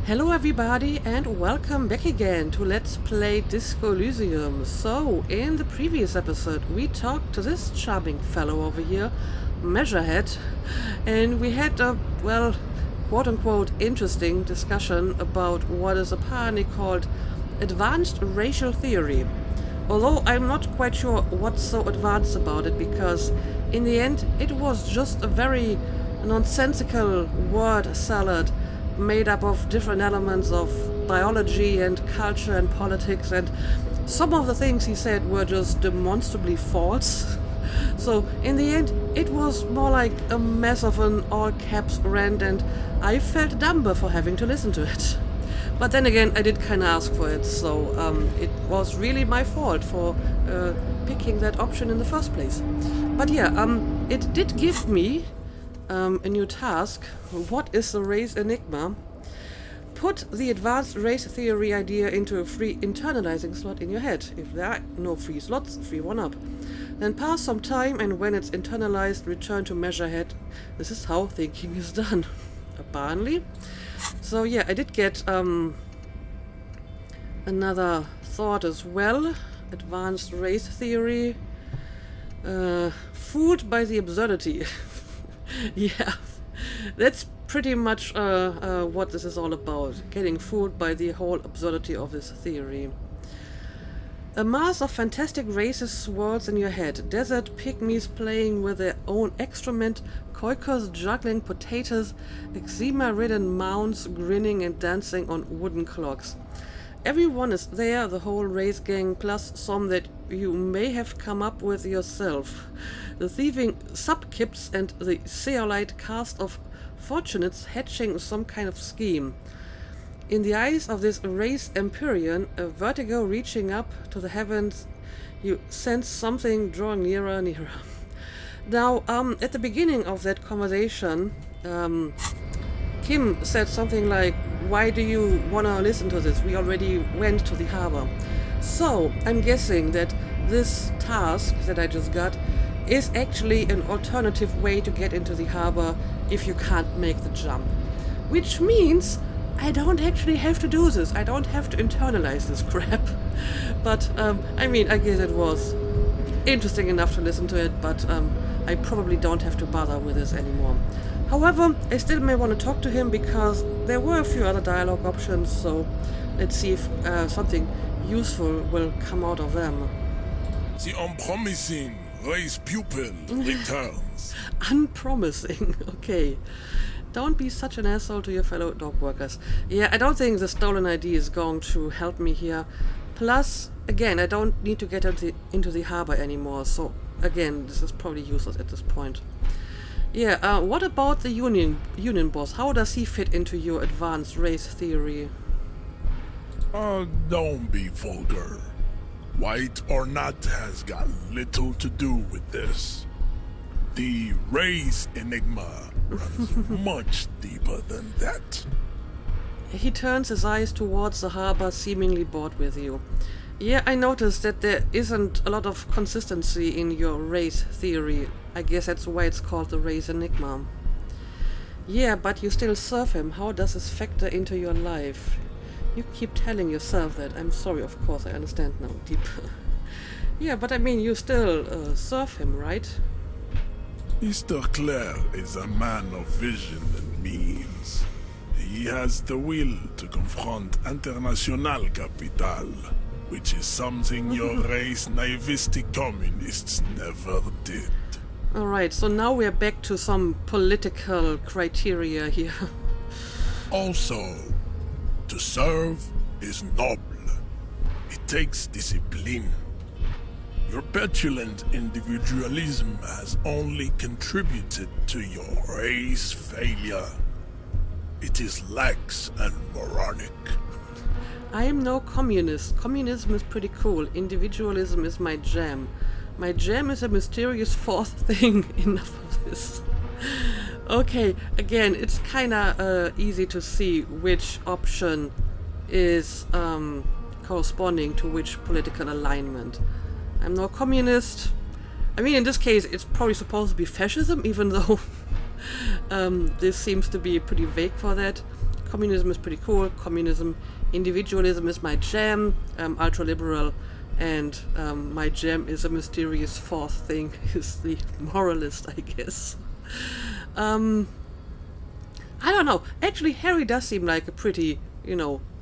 Hello everybody and welcome back again to Let's Play Disco Elysium. So, in the previous episode we talked to this charming fellow over here, Measurehead, and we had a, well, quote-unquote interesting discussion about what is apparently called advanced racial theory. Although I'm not quite sure what's so advanced about it, because in the end it was just a very nonsensical word salad made up of different elements of biology and culture and politics, and some of the things he said were just demonstrably false. So in the end it was more like a mess of an all caps rant, and I felt dumber for having to listen to it. But then again, I did kind of ask for it, so it was really my fault for picking that option in the first place. But yeah, it did give me a new task. What is the race enigma? Put the advanced race theory idea into a free internalizing slot in your head. If there are no free slots, free one up. Then pass some time, and when it's internalized, return to Measurehead. This is how thinking is done, apparently. So yeah, I did get another thought as well. Advanced race theory. Fooled by the absurdity. Yeah, that's pretty much what this is all about. Getting fooled by the whole absurdity of this theory. A mass of fantastic races swirls in your head. Desert pygmies playing with their own excrement, quakers juggling potatoes, eczema-ridden mounds grinning and dancing on wooden clocks. Everyone is there, the whole race gang, plus some that you may have come up with yourself. The thieving subkips and the zeolite cast of fortunates hatching some kind of scheme. In the eyes of this race Empyrean, a vertigo reaching up to the heavens, you sense something drawing nearer and nearer. Now, at the beginning of that conversation, Kim said something like, "Why do you want to listen to this? We already went to the harbor." So, I'm guessing that this task that I just got is actually an alternative way to get into the harbor if you can't make the jump. Which means I don't actually have to do this. I don't have to internalize this crap. But, I mean, I guess it was interesting enough to listen to it, but I probably don't have to bother with this anymore. However, I still may want to talk to him because there were a few other dialogue options, so let's see if something useful will come out of them. The unpromising race pupil returns. Unpromising, okay. Don't be such an asshole to your fellow dog workers. Yeah, I don't think the stolen ID is going to help me here. Plus, again, I don't need to get into the harbor anymore, so again, this is probably useless at this point. Yeah, what about the union boss? How does he fit into your advanced race theory? Don't be vulgar. White or not has got little to do with this. The race enigma runs much deeper than that. He turns his eyes towards the harbor, seemingly bored with you. Yeah, I noticed that there isn't a lot of consistency in your race theory. I guess that's why it's called the race enigma. Yeah, but you still serve him. How does this factor into your life? You keep telling yourself that. I'm sorry, of course, I understand now, deeper. Yeah, but I mean, you still serve him, right? Mr. Clare is a man of vision and means. He has the will to confront international capital, which is something your race naivistic communists never did. Alright, so now we're back to some political criteria here. Also, to serve is noble. It takes discipline. Your petulant individualism has only contributed to your race failure. It is lax and moronic. I am no communist. Communism is pretty cool. Individualism is my jam. My jam is a mysterious fourth thing. Enough of this. Okay, again, it's kinda easy to see which option is corresponding to which political alignment. I'm no communist. I mean, in this case, it's probably supposed to be fascism, even though this seems to be pretty vague for that. communism is pretty cool. Communism, individualism is my jam. Ultra-liberal, and my jam is a mysterious fourth thing, is the moralist, I guess. I don't know. Actually, Harry does seem like a pretty,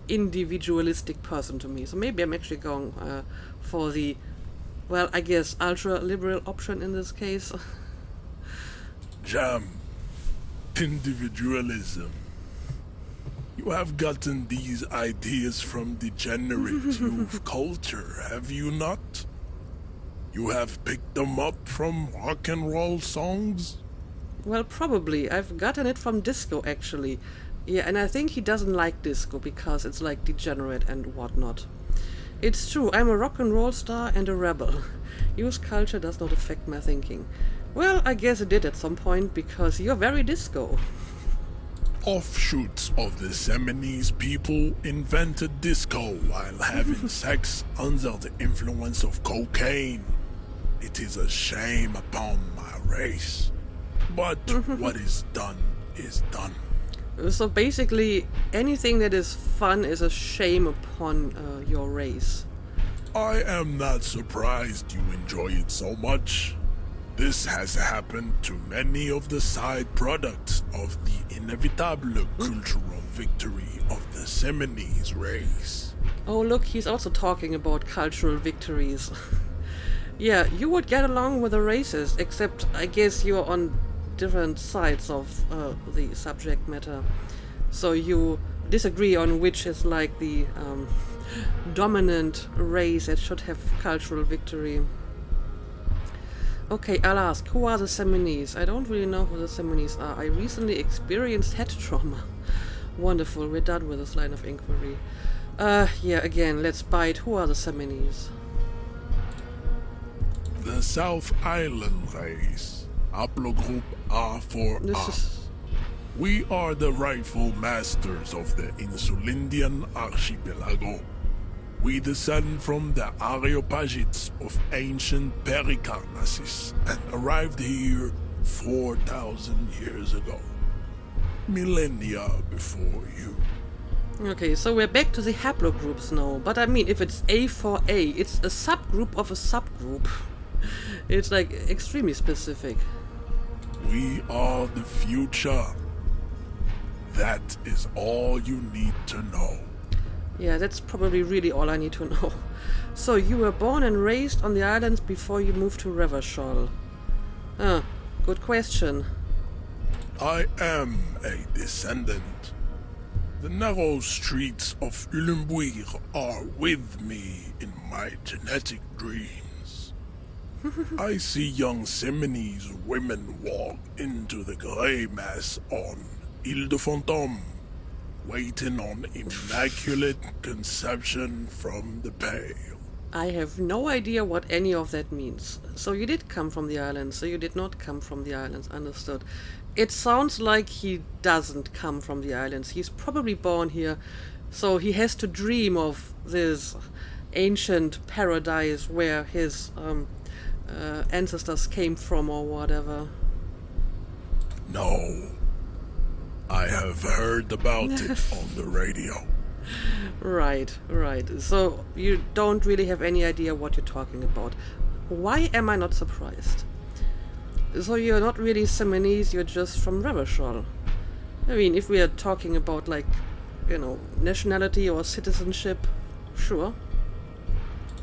individualistic person to me. So maybe I'm actually going for the, well, I guess, ultra-liberal option in this case. Jam. Individualism. You have gotten these ideas from degenerate youth culture, have you not? You have picked them up from rock and roll songs? Well, probably. I've gotten it from disco, actually. Yeah, and I think he doesn't like disco because it's like degenerate and whatnot. It's true, I'm a rock and roll star and a rebel. Youth culture does not affect my thinking. Well, I guess it did at some point, because you're very disco. Offshoots of the Seminoles people invented disco while having sex under the influence of cocaine. It is a shame upon my race. But what is done is done. So basically, anything that is fun is a shame upon your race. I am not surprised you enjoy it so much. This has happened to many of the side products of the inevitable cultural victory of the Seminoles race. Oh look, he's also talking about cultural victories. Yeah, you would get along with a racist, except I guess you're on different sides of the subject matter. So you disagree on which is like the dominant race that should have cultural victory. Okay, I'll ask, who are the Seminoles? I don't really know who the Seminoles are. I recently experienced head trauma. Wonderful, we're done with this line of inquiry. Yeah, again, let's bite. Who are the Seminoles? The South Island race. Haplogroup A4A. We are the rightful masters of the Insulindian archipelago. We descend from the Areopagites of ancient Pericarnassus and arrived here 4,000 years ago. Millennia before you. Okay, so we're back to the haplogroups now. But I mean, if it's A4A, it's a subgroup of a subgroup. It's like extremely specific. We are the future. That is all you need to know. Yeah, that's probably really all I need to know. So you were born and raised on the islands before you moved to Revachol. Good question. I am a descendant. The narrow streets of Ulembuir are with me in my genetic dreams. I see young Seminoles women walk into the grey mass on Ile de Fantôme, waiting on immaculate conception from the pale. I have no idea what any of that means. So you did come from the islands, so you did not come from the islands, understood. It sounds like he doesn't come from the islands. He's probably born here, so he has to dream of this ancient paradise where his ancestors came from or whatever. No. I have heard about it on the radio. Right. So you don't really have any idea what you're talking about. Why am I not surprised? So you're not really Seminoles, you're just from Revachol. I mean, if we are talking about, like, nationality or citizenship, sure.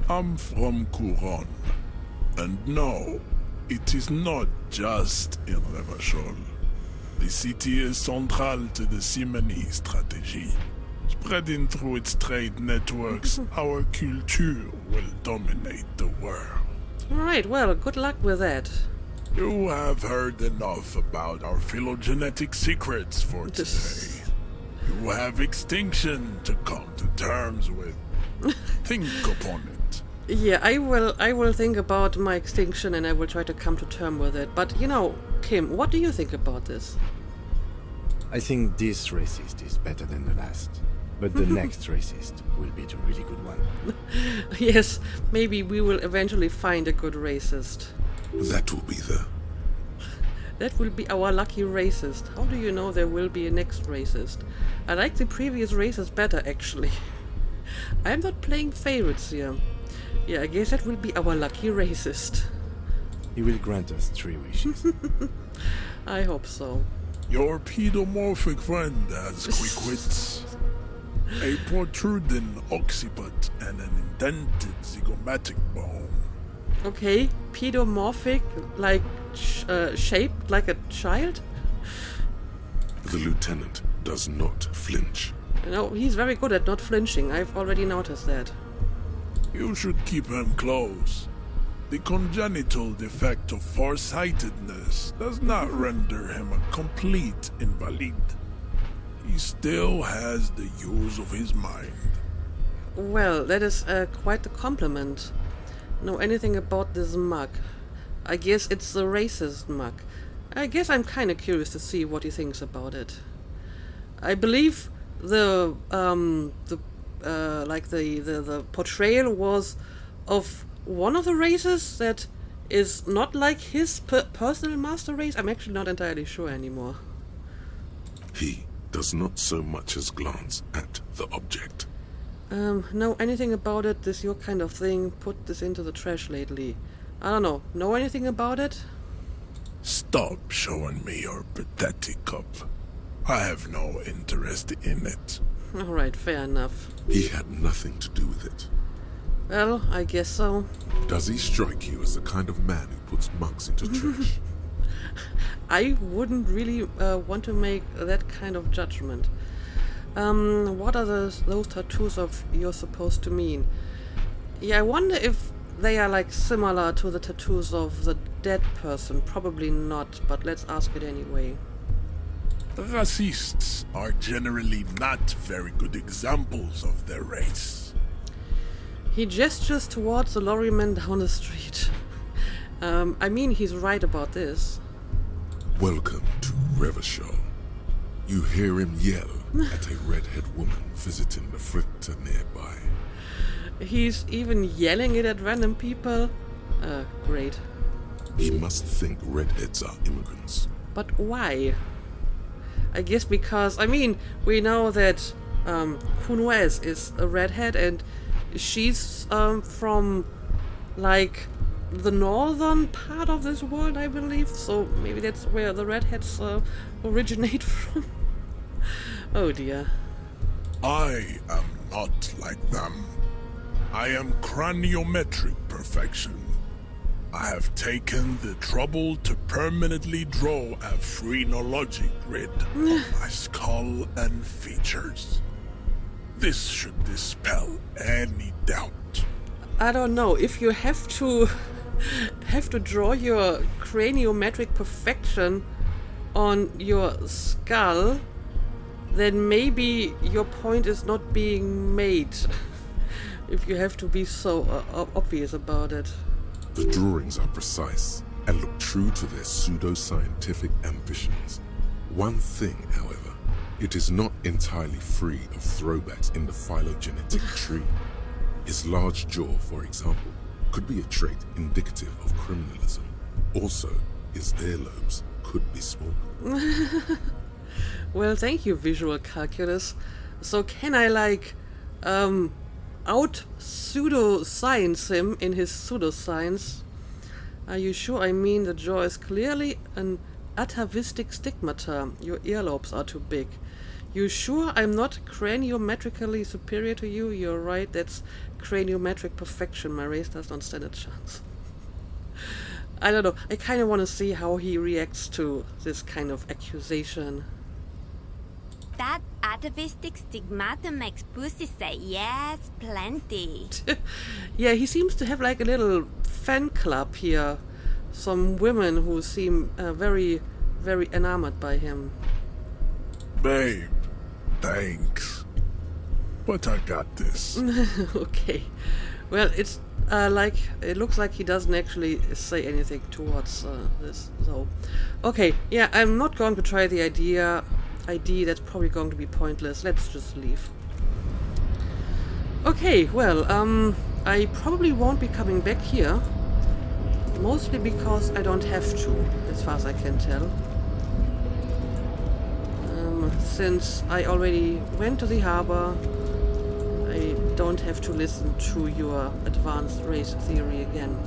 I'm from Couronne. And no, it is not just in Revachol. The city is central to the Seminoles strategy. Spreading through its trade networks, our culture will dominate the world. Alright, well, good luck with that. You have heard enough about our phylogenetic secrets for today. You have extinction to come to terms with. Think upon it. Yeah, I will think about my extinction and I will try to come to terms with it. But, Kim, what do you think about this? I think this racist is better than the last. But the next racist will be the really good one. Yes, maybe we will eventually find a good racist. That will be That will be our lucky racist. How do you know there will be a next racist? I like the previous races better, actually. I'm not playing favorites here. Yeah, I guess that will be our lucky racist. He will grant us 3 wishes. I hope so. Your pedomorphic friend has quick wits, a protruding occiput, and an indented zygomatic bone. Okay, pedomorphic, like shaped like a child? The lieutenant does not flinch. No, he's very good at not flinching. I've already noticed that. You should keep him close. The congenital defect of farsightedness does not render him a complete invalid. He still has the use of his mind. Well, that is quite the compliment. Know anything about this mug? I guess it's the racist mug. I guess I'm kind of curious to see what he thinks about it. I believe the portrayal was of one of the races that is not like his personal master race. I'm actually not entirely sure anymore. He does not so much as glance at the object. Know anything about it? This your kind of thing? Put this into the trash lately. I don't know. Know anything about it? Stop showing me your pathetic cup. I have no interest in it. Alright, fair enough. He had nothing to do with it. Well, I guess so. Does he strike you as the kind of man who puts mugs into trash? I wouldn't really want to make that kind of judgment. What are those tattoos of yours supposed to mean? Yeah, I wonder if they are like similar to the tattoos of the dead person. Probably not, but let's ask it anyway. Racists are generally not very good examples of their race. He gestures towards the lorryman down the street. I mean, he's right about this. Welcome to Revachol. You hear him yell at a redhead woman visiting the fritter nearby. He's even yelling it at random people. Great. He must think redheads are immigrants. But why? I guess because, I mean, we know that Punwes is a redhead and she's from, like, the northern part of this world, I believe. So maybe that's where the redheads originate from. Oh dear. I am not like them. I am craniometric perfection. I have taken the trouble to permanently draw a phrenologic grid on my skull and features. This should dispel any doubt. I don't know, if you have to draw your craniometric perfection on your skull, then maybe your point is not being made. If you have to be so obvious about it. The drawings are precise and look true to their pseudo-scientific ambitions. One thing, however, it is not entirely free of throwbacks in the phylogenetic tree. His large jaw, for example, could be a trait indicative of criminalism. Also, his earlobes could be small. Well, thank you, visual calculus. So can I, like, out pseudoscience him in his pseudoscience? Are you sure? I mean, the jaw is clearly an atavistic stigmata. Your earlobes are too big. You sure I'm not craniometrically superior to you? You're right, that's craniometric perfection. My race does not stand a chance. I don't know. I kind of want to see how he reacts to this kind of accusation. That atavistic stigmata makes pussy say yes, plenty. Yeah, he seems to have like a little fan club here. Some women who seem very, very enamored by him. Babe, thanks. But I got this. Okay. Well, it's it looks like he doesn't actually say anything towards this, so. Okay, yeah, I'm not going to try the ID, that's probably going to be pointless. Let's just leave. Okay, well, I probably won't be coming back here. Mostly because I don't have to, as far as I can tell. since I already went to the harbor, I don't have to listen to your advanced race theory again.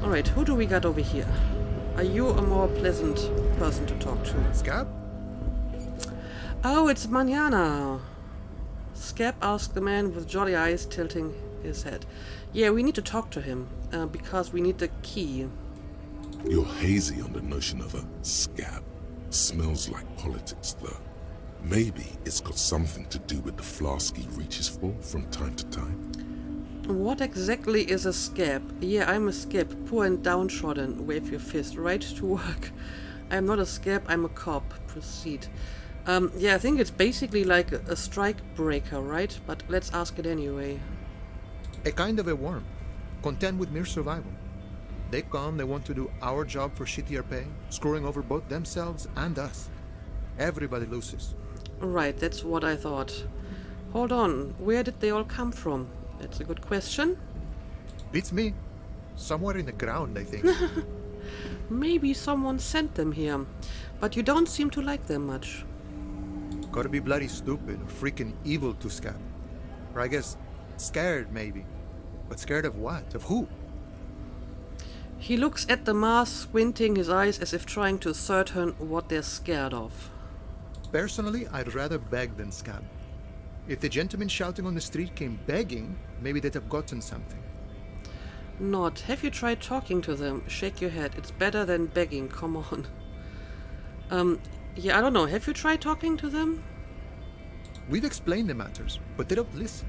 Alright, who do we got over here? Are you a more pleasant person to talk to? Scab? Oh, it's Manana. Scab asked the man with jolly eyes, tilting his head. Yeah, we need to talk to him, because we need the key. You're hazy on the notion of a scab. Smells like politics, though. Maybe it's got something to do with the flask he reaches for from time to time. What exactly is a scab? Yeah, I'm a scab, poor and downtrodden. Wave your fist. Right to work. I'm not a scab, I'm a cop. Proceed. Yeah, I think it's basically like a strike breaker, right? But let's ask it anyway. A kind of a worm, content with mere survival. They come, they want to do our job for shittier pay, screwing over both themselves and us. Everybody loses. Right, that's what I thought. Hold on, where did they all come from? That's a good question. Beats me. Somewhere in the ground, I think. Maybe someone sent them here, but you don't seem to like them much. Gotta be bloody stupid or freaking evil to scab. Or I guess scared, maybe. But scared of what? Of who? He looks at the mask, squinting his eyes as if trying to ascertain what they're scared of. Personally, I'd rather beg than scab. If the gentleman shouting on the street came begging, maybe they'd have gotten something. Not. Have you tried talking to them? Shake your head. It's better than begging. Come on. Yeah, I don't know. Have you tried talking to them? We've explained the matters, but they don't listen.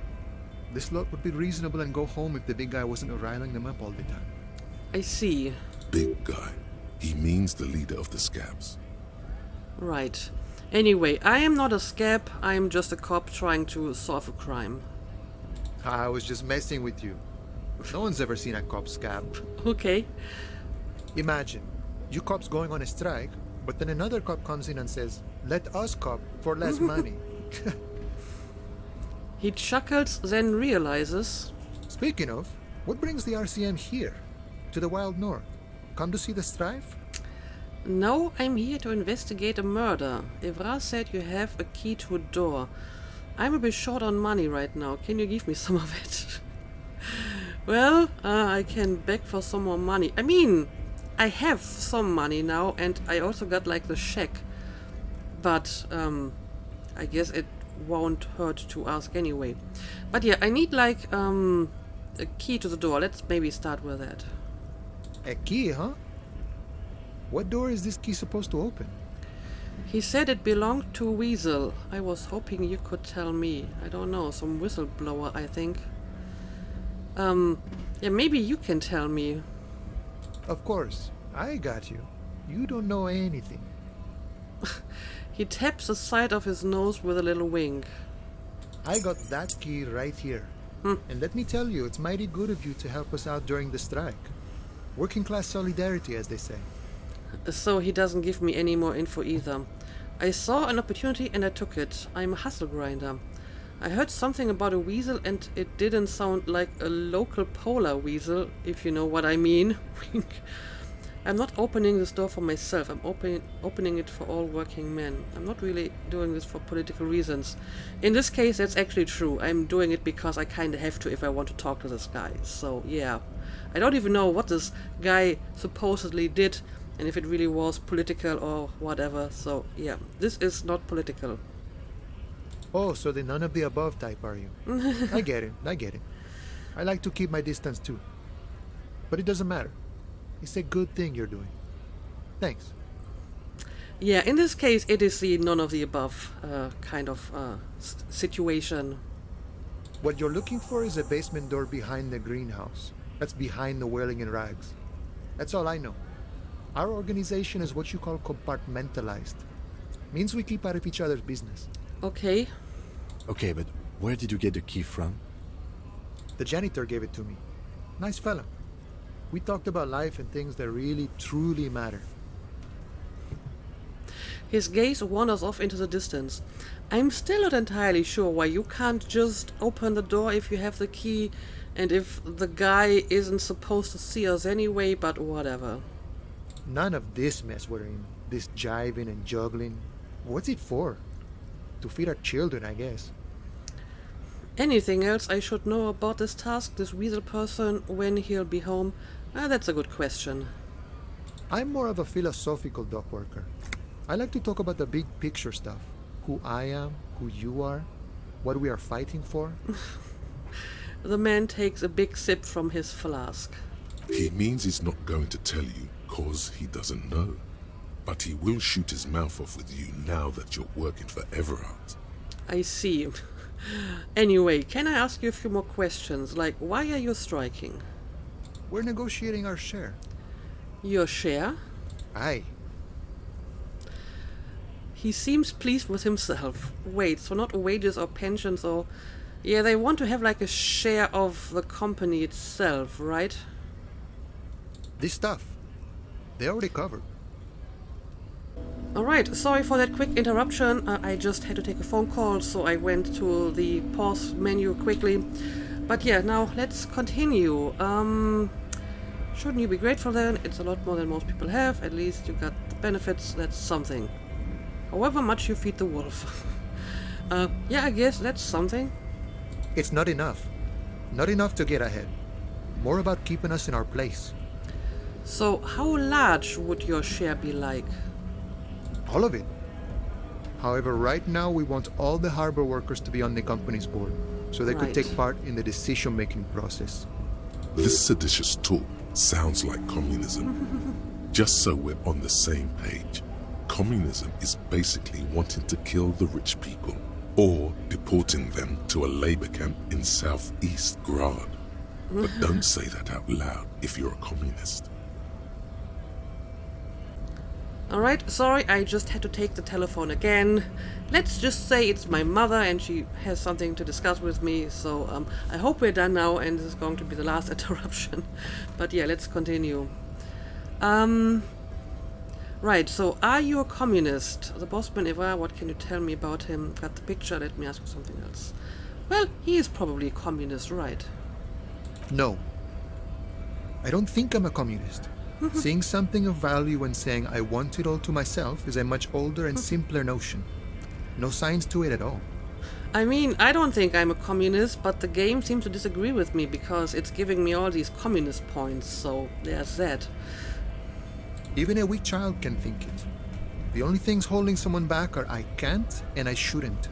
This lot would be reasonable and go home if the big guy wasn't riling them up all the time. I see. Big guy. He means the leader of the scabs. Right. Anyway, I am not a scab. I am just a cop trying to solve a crime. I was just messing with you. No one's ever seen a cop scab. Okay. Imagine, you cops going on a strike, but then another cop comes in and says, "Let us cop for less money." He chuckles, then realizes... Speaking of, what brings the RCM here? To the wild north? Come to see the strife? No, I'm here to investigate a murder. Evra said you have a key to a door. I'm a bit short on money right now. Can you give me some of it? Well, I can beg for some more money. I mean, I have some money now, and I also got like the check. But I guess it won't hurt to ask anyway. But yeah, I need like a key to the door. Let's maybe start with that. A key, huh? What door is this key supposed to open? He said it belonged to Weasel. I was hoping you could tell me. I don't know, some whistleblower, I think. Yeah, maybe you can tell me. Of course, I got you. You don't know anything. He taps the side of his nose with a little wink. I got that key right here. And let me tell you, it's mighty good of you to help us out during the strike. Working class solidarity, as they say. So he doesn't give me any more info either. I saw an opportunity and I took it. I'm a hustle grinder. I heard something about a weasel and it didn't sound like a local polar weasel, if you know what I mean. Wink. I'm not opening this door for myself. I'm opening it for all working men. I'm not really doing this for political reasons. In this case, that's actually true. I'm doing it because I kind of have to if I want to talk to this guy. So, yeah. I don't even know what this guy supposedly did and if it really was political or whatever. So, yeah. This is not political. Oh, so the none of the above type, are you? I get it. I like to keep my distance too. But it doesn't matter. It's a good thing you're doing. Thanks. Yeah, in this case, it is the none of the above kind of situation. What you're looking for is a basement door behind the greenhouse. That's behind the whirling in rags. That's all I know. Our organization is what you call compartmentalized. Means we keep out of each other's business. Okay. Okay, but where did you get the key from? The janitor gave it to me. Nice fella. We talked about life and things that really, truly matter. His gaze wanders off into the distance. I'm still not entirely sure why you can't just open the door if you have the key, and if the guy isn't supposed to see us anyway, but whatever. None of this mess we're in. This jiving and juggling. What's it for? To feed our children, I guess. Anything else I should know about this task, this weasel person, when he'll be home? That's a good question. I'm more of a philosophical dock worker. I like to talk about the big picture stuff. Who I am, who you are, what we are fighting for. The man takes a big sip from his flask. He means he's not going to tell you, cause he doesn't know. But he will shoot his mouth off with you now that you're working for Everard. I see. Anyway, can I ask you a few more questions? Like, why are you striking? We're negotiating our share. Your share? Aye. He seems pleased with himself. Wait, so not wages or pensions or... Yeah, they want to have like a share of the company itself, right? This stuff, they already covered. Alright, sorry for that quick interruption. I just had to take a phone call, so I went to the pause menu quickly. But yeah, now let's continue. Shouldn't you be grateful then? It's a lot more than most people have. At least you got the benefits. That's something. However much you feed the wolf. Yeah, I guess that's something. It's not enough. Not enough to get ahead. More about keeping us in our place. So how large would your share be like? All of it. However, right now we want all the harbor workers to be on the company's board, so they could Right. take part in the decision-making process. This seditious talk sounds like communism. Just so we're on the same page, communism is basically wanting to kill the rich people or deporting them to a labor camp in southeast Grad. But don't say that out loud if you're a communist. Alright, sorry, I just had to take the telephone again. Let's just say it's my mother and she has something to discuss with me, so I hope we're done now and this is going to be the last interruption. But yeah, let's continue. Right, so are you a communist? The bossman Eva, what can you tell me about him? Got the picture, let me ask you something else. Well, he is probably a communist, right? No. I don't think I'm a communist. Seeing something of value and saying I want it all to myself is a much older and simpler notion. No science to it at all. I mean, I don't think I'm a communist, but the game seems to disagree with me because it's giving me all these communist points, so there's that. Even a weak child can think it. The only things holding someone back are I can't and I shouldn't.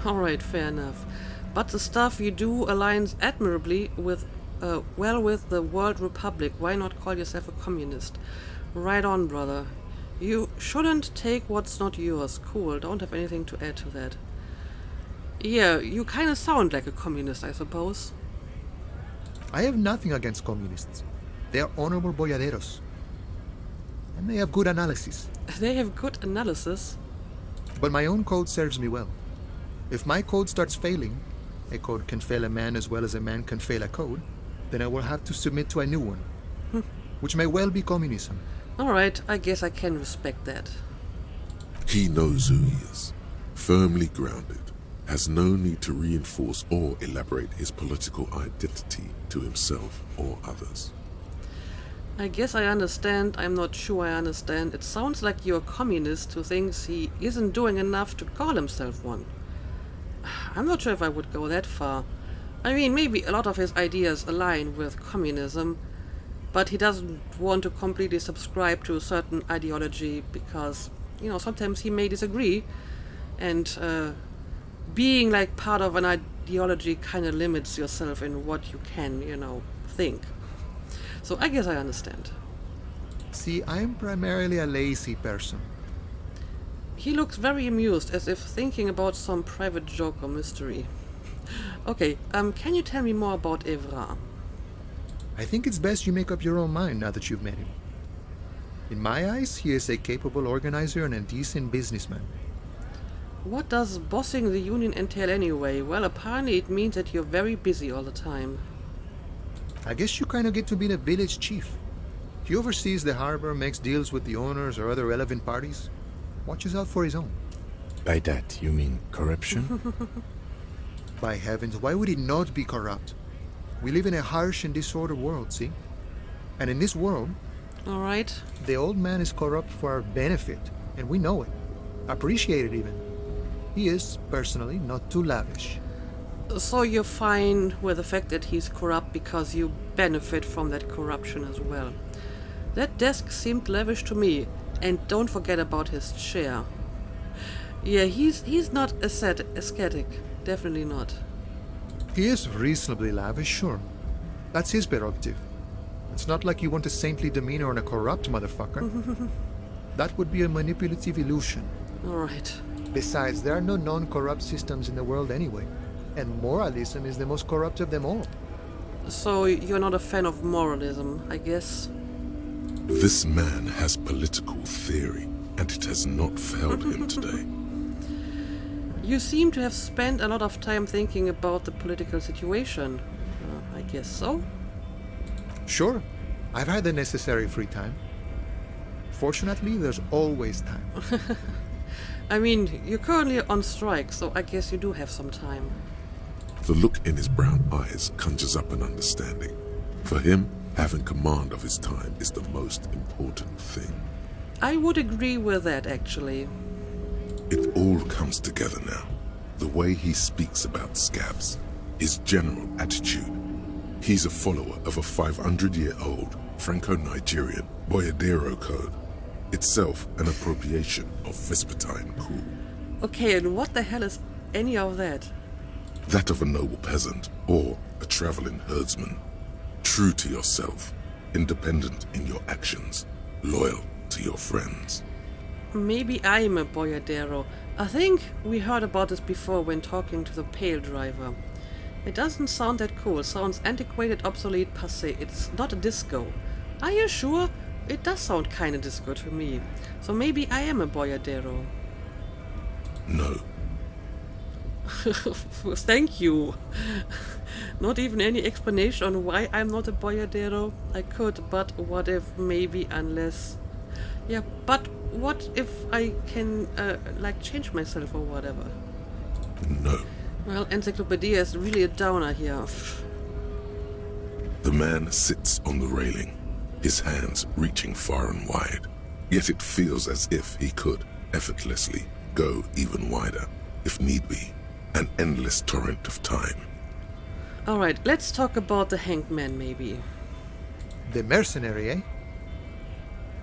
Alright, fair enough. But the stuff you do aligns admirably with, with the World Republic. Why not call yourself a communist? Right on, brother. You shouldn't take what's not yours. Cool, don't have anything to add to that. Yeah, you kind of sound like a communist, I suppose. I have nothing against communists. They are honorable boyaderos. And they have good analysis. They have good analysis. But my own code serves me well. If my code starts failing, a code can fail a man as well as a man can fail a code, then I will have to submit to a new one, which may well be communism. Alright, I guess I can respect that. He knows who he is, firmly grounded, has no need to reinforce or elaborate his political identity to himself or others. I guess I understand. I'm not sure I understand. It sounds like you're a communist who thinks he isn't doing enough to call himself one. I'm not sure if I would go that far. I mean, maybe a lot of his ideas align with communism, but he doesn't want to completely subscribe to a certain ideology because, you know, sometimes he may disagree, and being like part of an ideology kind of limits yourself in what you can, you know, think. So I guess I understand. See, I'm primarily a lazy person. He looks very amused, as if thinking about some private joke or mystery. Okay, can you tell me more about Evra? I think it's best you make up your own mind now that you've met him. In my eyes, he is a capable organizer and a decent businessman. What does bossing the union entail anyway? Well, apparently it means that you're very busy all the time. I guess you kind of get to be the village chief. He oversees the harbor, makes deals with the owners or other relevant parties, watches out for his own. By that, you mean corruption? By heavens, why would he not be corrupt? We live in a harsh and disordered world, see? And in this world, Alright. the old man is corrupt for our benefit, and we know it. Appreciate it even. He is, personally, not too lavish. So you're fine with the fact that he's corrupt because you benefit from that corruption as well. That desk seemed lavish to me, and don't forget about his chair. Yeah, he's not ascetic, definitely not. He is reasonably lavish, sure. That's his prerogative. It's not like you want a saintly demeanor on a corrupt motherfucker. That would be a manipulative illusion. Alright. Besides, there are no non-corrupt systems in the world anyway, and moralism is the most corrupt of them all. So you're not a fan of moralism, I guess? This man has political theory, and it has not failed him today. You seem to have spent a lot of time thinking about the political situation. I guess so. Sure, I've had the necessary free time. Fortunately, there's always time. I mean, you're currently on strike, so I guess you do have some time. The look in his brown eyes conjures up an understanding. For him, having command of his time is the most important thing. I would agree with that, actually. It all comes together now. The way he speaks about scabs, his general attitude. He's a follower of a 500-year-old Franco-Nigerian Boyadero code, itself an appropriation of Vespertine cool. Okay, and what the hell is any of that? That of a noble peasant or a traveling herdsman. True to yourself, independent in your actions, loyal to your friends. Maybe I'm a boyadero. I think we heard about this before when talking to the Pale Driver. It doesn't sound that cool. Sounds antiquated, obsolete, passé. It's not a disco. Are you sure? It does sound kinda disco to me. So maybe I am a boyadero. No. Thank you. Not even any explanation on why I'm not a boyadero. I could, but what if, maybe, unless... Yeah, but what if I can, like, change myself or whatever? No. Well, Encyclopedia is really a downer here. The man sits on the railing, his hands reaching far and wide. Yet it feels as if he could, effortlessly, go even wider, if need be. An endless torrent of time. Alright, let's talk about the hanged man, maybe. The mercenary, eh?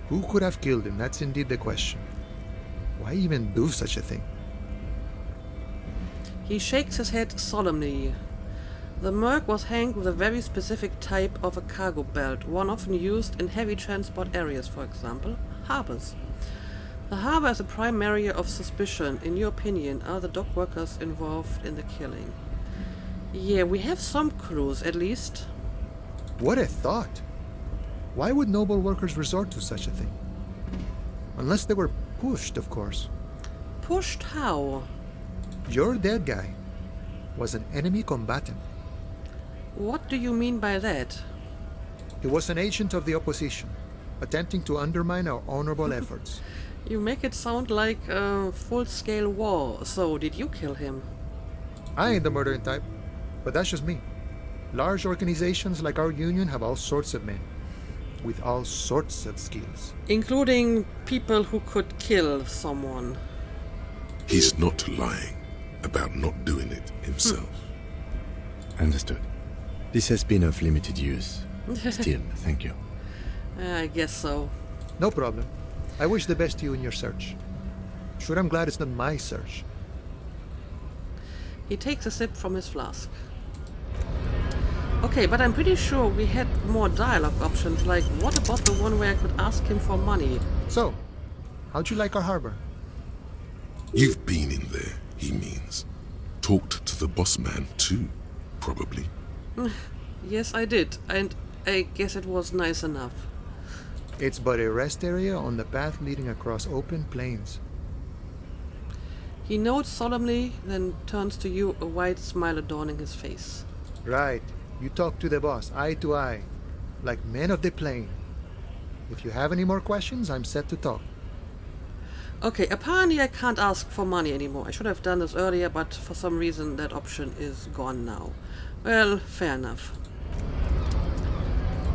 Who could have killed him? That's indeed the question. Why even do such a thing? He shakes his head solemnly. The merc was hanged with a very specific type of a cargo belt, one often used in heavy transport areas, for example, harbors. The harbor is a prime area of suspicion. In your opinion, are the dock workers involved in the killing? Yeah, we have some clues, at least. What a thought! Why would noble workers resort to such a thing? Unless they were pushed, of course. Pushed how? Your dead guy was an enemy combatant. What do you mean by that? He was an agent of the opposition, attempting to undermine our honorable efforts. You make it sound like a full-scale war, so did you kill him? I ain't the murdering type, but that's just me. Large organizations like our union have all sorts of men, with all sorts of skills. Including people who could kill someone. He's not lying about not doing it himself. Understood. This has been of limited use. Still, thank you. I guess so. No problem. I wish the best to you in your search. Sure, I'm glad it's not my search. He takes a sip from his flask. Okay, but I'm pretty sure we had more dialogue options, like what about the one where I could ask him for money? So, how'd you like our harbor? You've been in there, he means. Talked to the boss man too, probably. Yes, I did, and I guess it was nice enough. It's but a rest area on the path leading across open plains. He nods solemnly, then turns to you, a wide smile adorning his face. Right. You talk to the boss, eye to eye, like men of the plain. If you have any more questions, I'm set to talk. Okay, apparently I can't ask for money anymore. I should have done this earlier, but for some reason that option is gone now. Well, fair enough.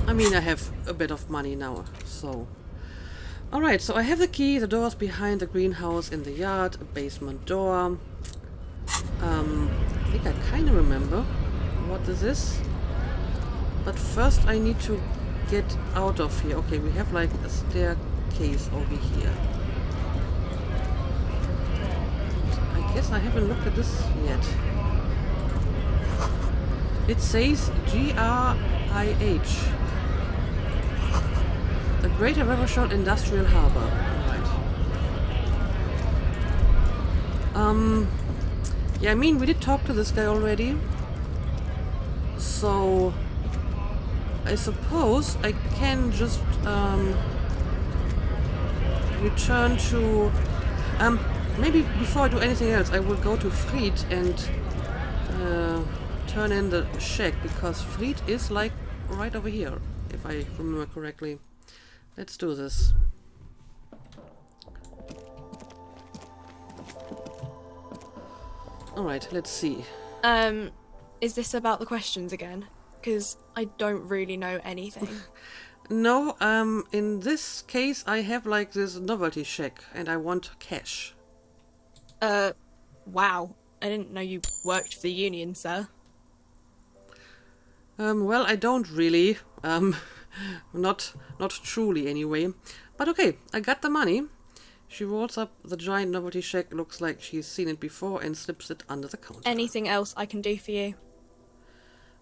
I mean, I have a bit of money now, so... Alright, so I have the key, the doors behind the greenhouse in the yard, a basement door. I think I kind of remember what this is. But first I need to get out of here. Okay, we have like a staircase over here. I guess I haven't looked at this yet. It says GRIH. The Greater Rivershore Industrial Harbor. Right. Yeah, I mean, we did talk to this guy already. So I suppose I can just return to... maybe before I do anything else, I will go to Fried and turn in the shack, because Fried is like right over here, if I remember correctly. Let's do this. Alright, let's see. Is this about the questions again? Because I don't really know anything. No, in this case I have like this novelty check and I want cash. Wow. I didn't know you worked for the union, sir. Well, I don't really. Not truly anyway. But okay, I got the money. She rolls up the giant novelty check, looks like she's seen it before, and slips it under the counter. Anything else I can do for you?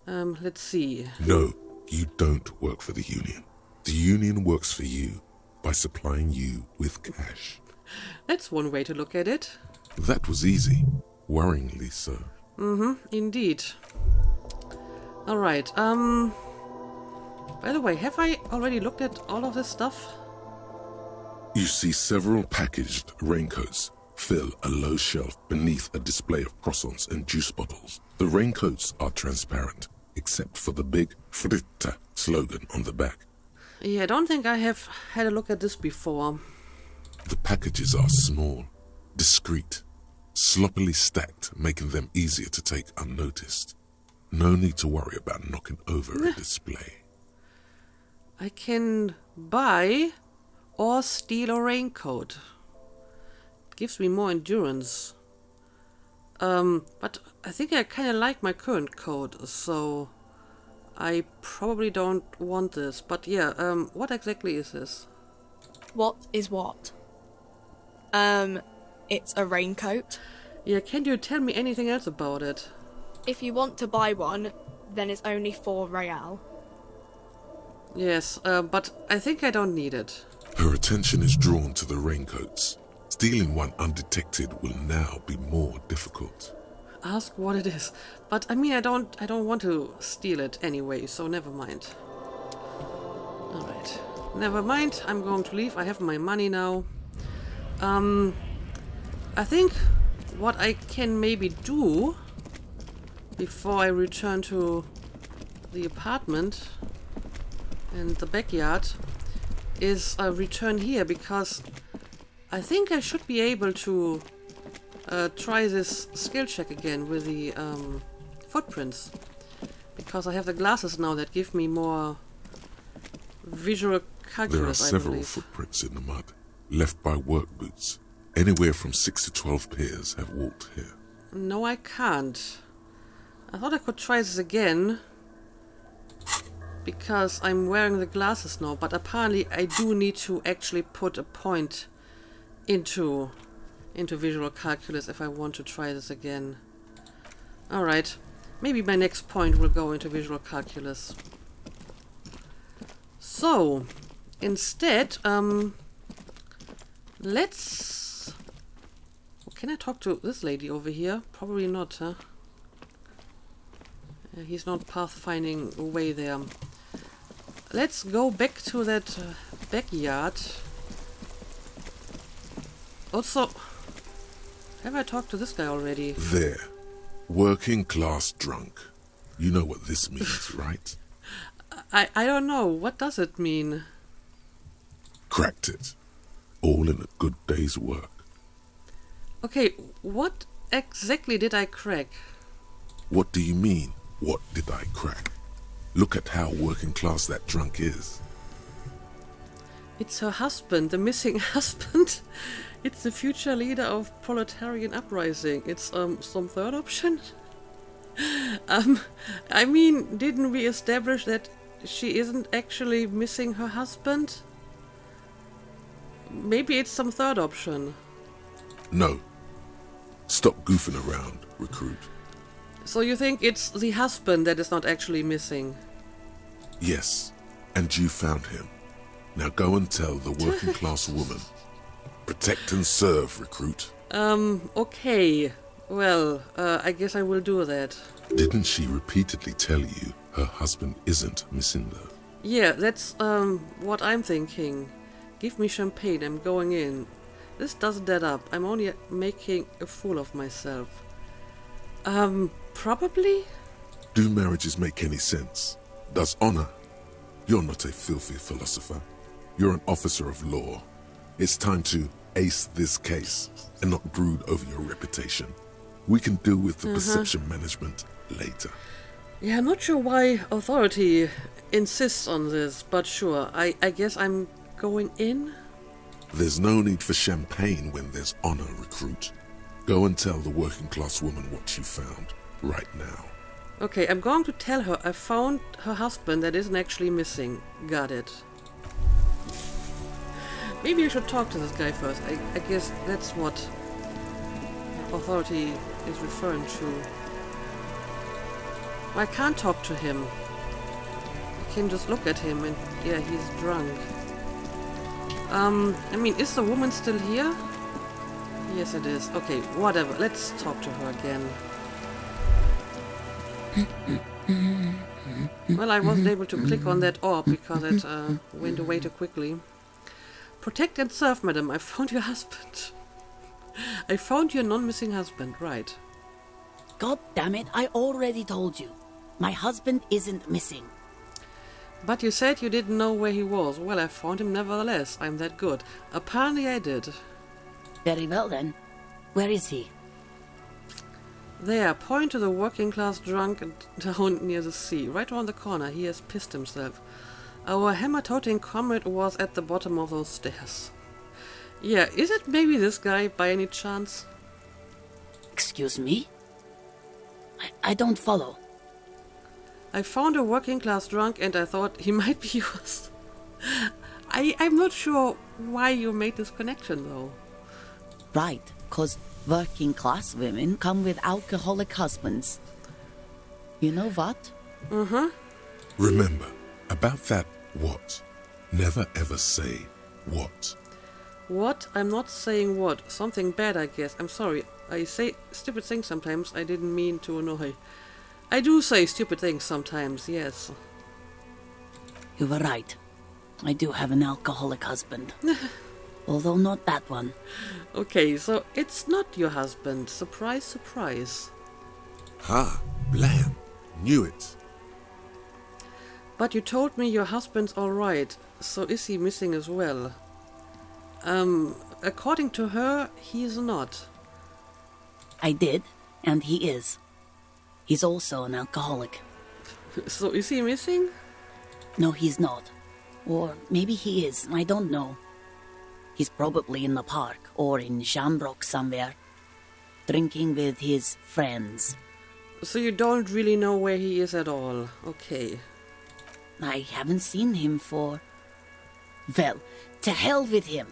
Let's see. No, you don't work for the union. The union works for you by supplying you with cash. That's one way to look at it. That was easy. Worryingly so. Indeed. Alright, by the way, have I already looked at all of this stuff? You see several packaged raincoats fill a low shelf beneath a display of croissants and juice bottles. The raincoats are transparent, except for the big Fritta slogan on the back. Yeah, I don't think I have had a look at this before. The packages are small, discreet, sloppily stacked, making them easier to take unnoticed. No need to worry about knocking over a display. I can buy or steal a raincoat. It gives me more endurance. But I think I kind of like my current coat, so I probably don't want this. But yeah, what exactly is this? What is what? It's a raincoat. Yeah, can you tell me anything else about it? If you want to buy one, then it's only 4 real. Yes, but I think I don't need it. Her attention is drawn to the raincoats. Stealing one undetected will now be more difficult. Ask what it is. But I mean, I don't want to steal it anyway, so never mind. Alright. Never mind, I'm going to leave. I have my money now. I think what I can maybe do before I return to the apartment and the backyard is return here, because I think I should be able to try this skill check again with the footprints, because I have the glasses now that give me more visual calculus. There are several footprints in the mud, left by work boots. Anywhere from 6 to 12 pairs have walked here. No, I can't. I thought I could try this again, because I'm wearing the glasses now, but apparently I do need to actually put a point into visual calculus if I want to try this again. Alright, maybe my next point will go into visual calculus. So, instead, let's... Can I talk to this lady over here? Probably not, huh? He's not pathfinding away there. Let's go back to that backyard. Also, have I talked to this guy already? There. Working class drunk. You know what this means, right? I don't know. What does it mean? Cracked it. All in a good day's work. Okay, what exactly did I crack? What do you mean, what did I crack? Look at how working class that drunk is. It's her husband, the missing husband. It's the future leader of proletarian uprising. It's some third option. I mean, didn't we establish that she isn't actually missing her husband? Maybe it's some third option. No. Stop goofing around, recruit. So you think it's the husband that is not actually missing? Yes, and you found him. Now go and tell the working class woman. Protect and serve, recruit. Okay. Well, I guess I will do that. Didn't she repeatedly tell you her husband isn't missing though? Yeah, that's what I'm thinking. Give me champagne, I'm going in. This doesn't add up. I'm only making a fool of myself. Probably? Do marriages make any sense? Does honor? You're not a filthy philosopher. You're an officer of law. It's time to ace this case and not brood over your reputation. We can deal with the perception management later. Yeah, I'm not sure why authority insists on this, but sure, I guess I'm going in? There's no need for champagne when there's honor, recruit. Go and tell the working class woman what you found, right now. Okay, I'm going to tell her I found her husband that isn't actually missing. Got it. Maybe I should talk to this guy first. I guess that's what authority is referring to. I can't talk to him. I can just look at him and yeah, he's drunk. I mean, is the woman still here? Yes, it is. Okay, whatever. Let's talk to her again. Well, I wasn't able to click on that orb because it went away too quickly. Protect and serve, madam. I found your husband. I found your non-missing husband, right. God damn it, I already told you. My husband isn't missing. But you said you didn't know where he was. Well, I found him nevertheless. I'm that good. Apparently I did. Very well then. Where is he? There, point to the working class drunk and down near the sea. Right around the corner. He has pissed himself. Our hammer-toting comrade was at the bottom of those stairs. Yeah, is it maybe this guy by any chance? Excuse me? I don't follow. I found a working class drunk and I thought he might be yours. I'm not sure why you made this connection though. Right, 'cause working class women come with alcoholic husbands. You know what? Remember, about that what? Never ever say what. What? I'm not saying what. Something bad, I guess. I'm sorry. I say stupid things sometimes. I didn't mean to annoy. I do say stupid things sometimes, yes. You were right. I do have an alcoholic husband. Although not that one. Okay, so it's not your husband. Surprise, surprise. Ha! Blam! Knew it. But you told me your husband's alright. So is he missing as well? According to her, he's not. I did, and he is. He's also an alcoholic. So is he missing? No, he's not. Or maybe he is, I don't know. He's probably in the park or in Shamrock somewhere, drinking with his friends. So you don't really know where he is at all. Okay. I haven't seen him for... Well, to hell with him.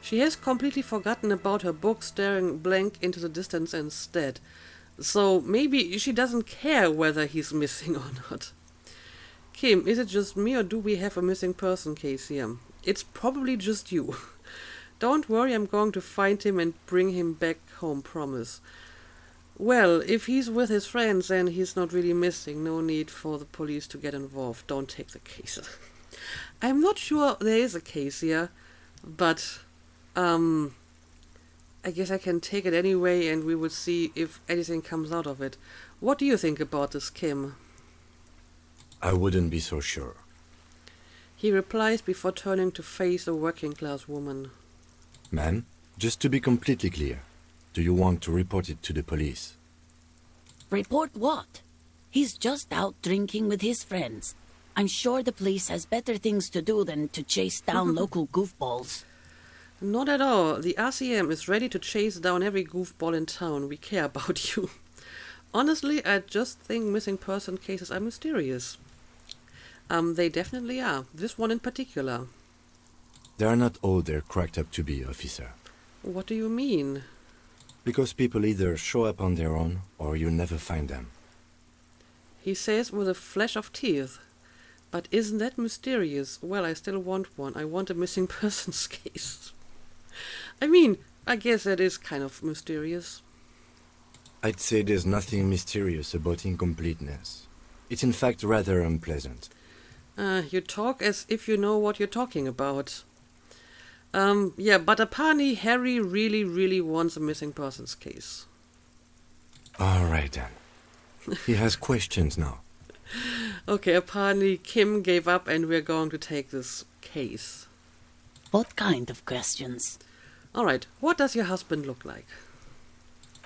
She has completely forgotten about her book, staring blank into the distance instead. So maybe she doesn't care whether he's missing or not. Kim, is it just me or do we have a missing person case here? It's probably just you. Don't worry, I'm going to find him and bring him back home, promise. Well, if he's with his friends and he's not really missing, no need for the police to get involved. Don't take the case. I'm not sure there is a case here, but I guess I can take it anyway and we will see if anything comes out of it. What do you think about this, Kim? I wouldn't be so sure. He replies before turning to face a working-class woman. Man, just to be completely clear, do you want to report it to the police? Report what? He's just out drinking with his friends. I'm sure the police has better things to do than to chase down local goofballs. Not at all. The RCM is ready to chase down every goofball in town. We care about you. Honestly, I just think missing person cases are mysterious. They definitely are. This one in particular. They are not all they're cracked up to be, officer. What do you mean? Because people either show up on their own, or you never find them. He says with a flash of teeth. But isn't that mysterious? Well, I still want one. I want a missing persons case. I mean, I guess that is kind of mysterious. I'd say there's nothing mysterious about incompleteness. It's in fact rather unpleasant. You talk as if you know what you're talking about. Yeah, but apparently Harry really wants a missing persons case. All right then. He has questions now. Okay, apparently Kim gave up and we're going to take this case. What kind of questions? Alright, what does your husband look like?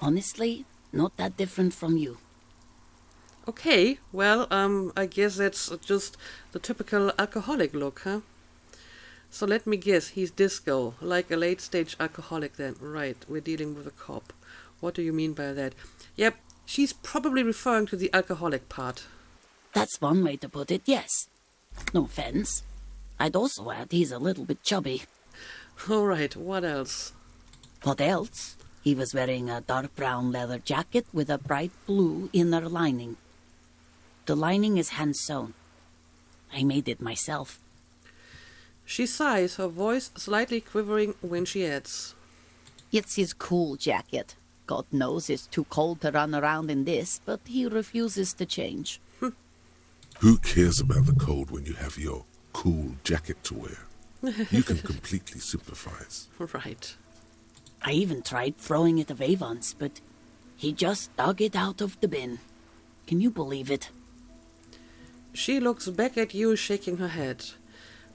Honestly, not that different from you. Okay, well, I guess that's just the typical alcoholic look, huh? So let me guess, he's disco, like a late-stage alcoholic then. Right, we're dealing with a cop. What do you mean by that? Yep, she's probably referring to the alcoholic part. That's one way to put it, yes. No offense. I'd also add he's a little bit chubby. Alright, what else? What else? He was wearing a dark brown leather jacket with a bright blue inner lining. The lining is hand-sewn. I made it myself. She sighs, her voice slightly quivering when she adds. It's his cool jacket. God knows it's too cold to run around in this, but he refuses to change. Who cares about the cold when you have your cool jacket to wear? You can completely sympathize. Right. I even tried throwing it away once, but he just dug it out of the bin. Can you believe it? She looks back at you, shaking her head.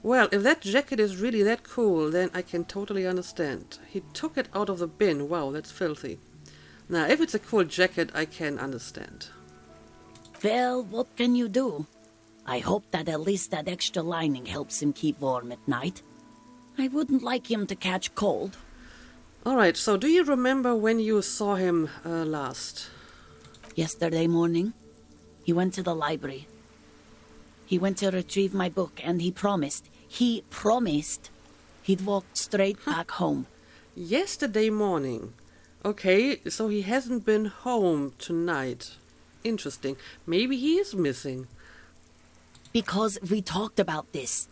Well, if that jacket is really that cool, then I can totally understand. He took it out of the bin. Wow, that's filthy. Now, if it's a cool jacket, I can understand. Well, what can you do? I hope that at least that extra lining helps him keep warm at night. I wouldn't like him to catch cold. Alright, so do you remember when you saw him last? Yesterday morning, he went to the library. He went to retrieve my book, and he promised he'd walk straight back home. Yesterday morning. Okay, so he hasn't been home tonight. Interesting. Maybe he is missing. Because we talked about this.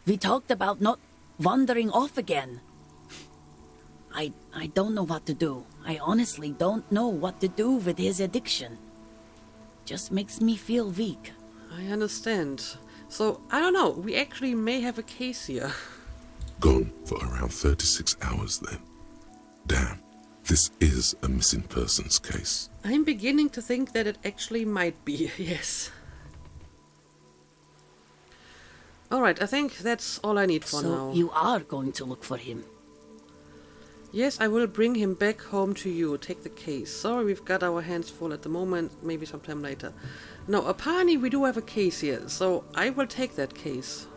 We talked about not wandering off again. I don't know what to do. I honestly don't know what to do with his addiction. Just makes me feel weak. I understand. So, I don't know. We actually may have a case here. Gone for around 36 hours then. Damn, this is a missing persons case. I'm beginning to think that it actually might be, yes. Alright, I think that's all I need for now. So you are going to look for him? Yes, I will bring him back home to you. Take the case. Sorry, we've got our hands full at the moment. Maybe sometime later. No, apparently we do have a case here, so I will take that case.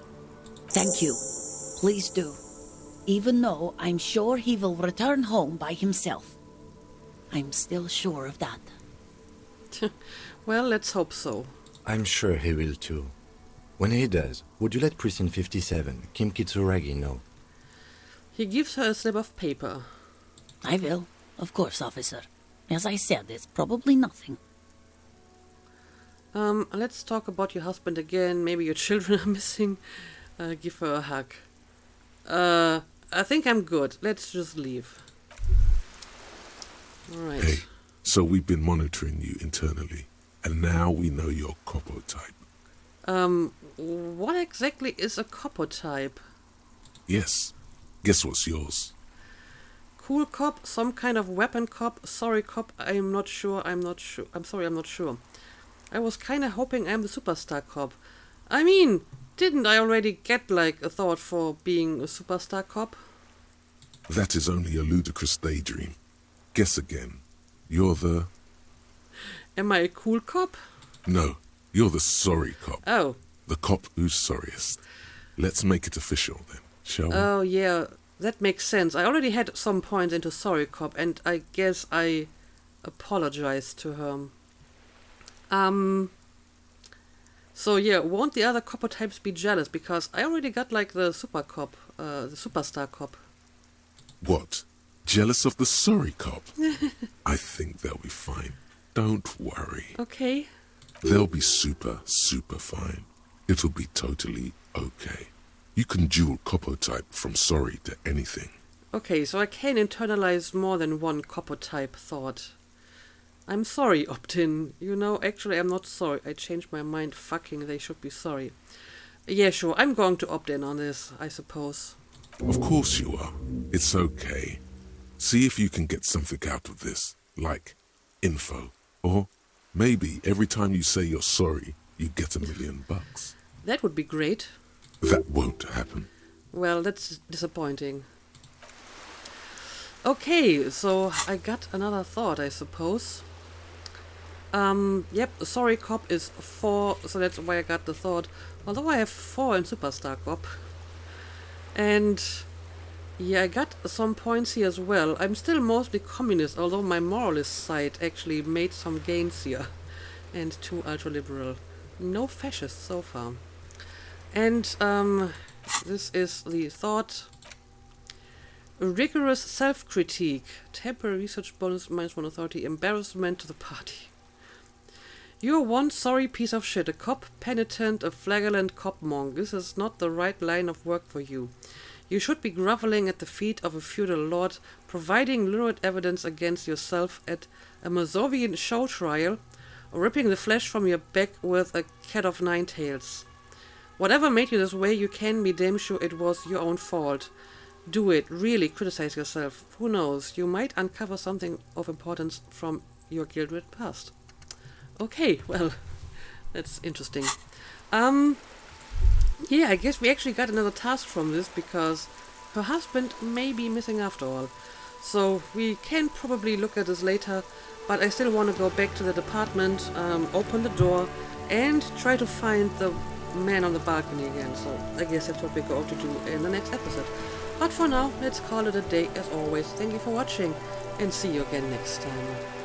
Thank you. Please do. Even though I'm sure he will return home by himself. I'm still sure of that. Well, let's hope so. I'm sure he will too. When he does, would you let Precinct 57, Kim Kitsuragi, know? He gives her a slip of paper. I will. Of course, officer. As I said, it's probably nothing. Let's talk about your husband again. Maybe your children are missing. Give her a hug. I think I'm good. Let's just leave. Alright. Hey, so we've been monitoring you internally, and now we know your Copo type. What exactly is a Copo type? Yes. Guess what's yours? Cool cop, some kind of weapon cop, sorry cop, I'm not sure. I'm sorry, I'm not sure. I was kinda hoping I'm the superstar cop. I mean, didn't I already get, like, a thought for being a superstar cop? That is only a ludicrous daydream. Guess again. You're the... Am I a cool cop? No, you're the sorry cop. Oh. The cop who's sorriest. Let's make it official then, shall we? Oh, yeah, that makes sense. I already had some points into sorry cop, and I guess I apologized to her. So yeah, won't the other copper types be jealous? Because I already got like the super cop, the superstar cop. What? Jealous of the sorry cop? I think they'll be fine. Don't worry. Okay. They'll be super, super fine. It'll be totally okay. You can dual copper type from sorry to anything. Okay, so I can internalize more than one copper type thought. I'm sorry, opt-in. You know, actually I'm not sorry. I changed my mind. Fucking, they should be sorry. Yeah, sure, I'm going to opt in on this, I suppose. Of course you are. It's okay. See if you can get something out of this, like info. Or maybe every time you say you're sorry, you get $1 million. That would be great. That won't happen. Well, that's disappointing. Okay, so I got another thought, I suppose. Yep, sorry cop is 4, so that's why I got the thought. Although I have 4 in Superstar Cop. And yeah, I got some points here as well. I'm still mostly communist, although my moralist side actually made some gains here. And 2 ultra-liberal. No fascists so far. And this is the thought. Rigorous self-critique. Temporary research bonus -1 authority. Embarrassment to the party. You're one sorry piece of shit. A cop penitent, a flagellant cop monk. This is not the right line of work for you. You should be groveling at the feet of a feudal lord, providing lurid evidence against yourself at a Mazovian show trial, or ripping the flesh from your back with a cat of 9 tails. Whatever made you this way, you can be damn sure it was your own fault. Do it. Really criticize yourself. Who knows? You might uncover something of importance from your guild-rid past. Okay, well, that's interesting. Yeah, I guess we actually got another task from this because her husband may be missing after all. So we can probably look at this later, but I still want to go back to the apartment, open the door, and try to find the man on the balcony again. So I guess that's what we're going to do in the next episode. But for now, let's call it a day as always. Thank you for watching, and see you again next time.